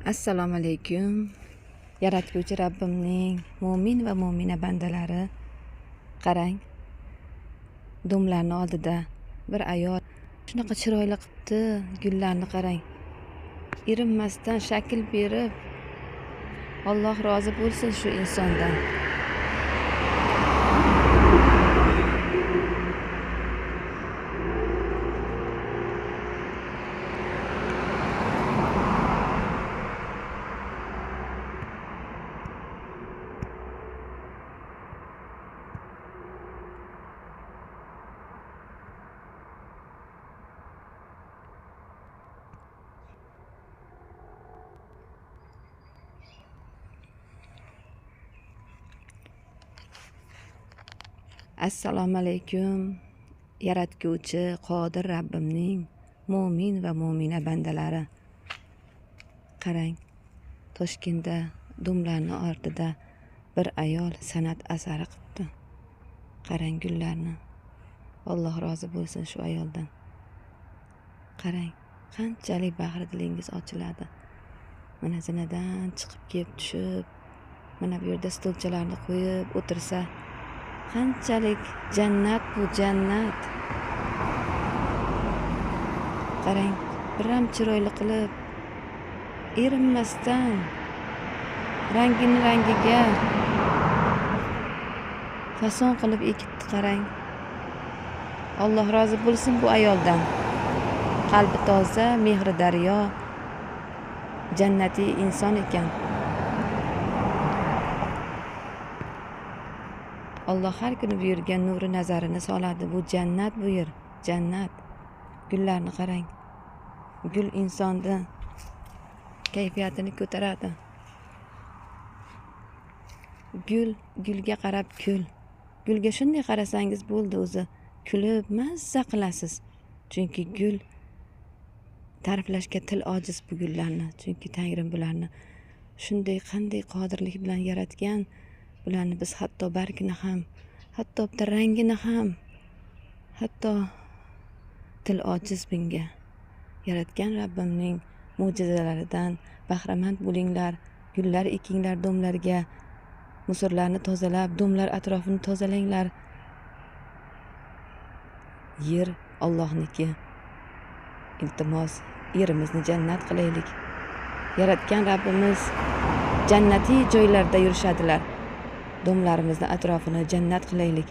Assalomu alaykum. Yaratguvchi Rabbimning mo'min va mo'mina bandalari, qarang. Domlarning oldida bir ayol shunaqa chiroyli qilibdi, gullarni qarang. Erinmasdan shakl berib, Alloh rozi bo'lsin shu insondan. Assalomu alaykum. Yaratguvchi Qodir Rabbimning mo'min va mo'mina bandalari. Qarang, Toshkentda domlarning ortida bir ayol san'at asari qilibdi. Qarang gullarni. Alloh rozi bo'lsin shu ayoldan. Qarang, qanchalik bahri dilingiz ochiladi. Mana zinadan chiqib kelib tushib, mana bu yerda stolchalarni qo'yib o'tirsa, qanchalik jannat bu jannat. Qarang, biram chiroyli qilib, erinmasdan rangini rangiga fason qilib ekibdi. Qarang. Alloh rozi bo'lsin bu ayoldan. Qalbi toza, mehri daryo, jannatiy inson ekan. Alloh har kuni bu yerga nuri nazarini soladi. Bu jannat, bu yer jannat. Gullarni qarang. Gul insonni kayfiyatini ko'taradi. Gulga qarab kul. Gulga shunday qarasangiz bo'ldi, o'zi kulib mazza qilasiz. Chunki gul ta'riflashga til ojiz bu gullarni. Chunki Tangrim bularni shunday qanday qodirlik bilan yaratgan. Bularni biz hatto bargini ham, hatto bitta rangini ham, hatto til ojiz bunga. Yaratgan Rabbimning mo'jizalaridan bahramand bo'linglar. Gullar ekinglar domlarga. Musorlarni tozalab, domlar atrofini tozalanglar. Yer Allohniki. Iltimos, yerimizni jannat qilaylik. Yaratgan Rabbimiz jannatiy joylarda yurishadilar. Domlarimizni atrofini jannat qilaylik.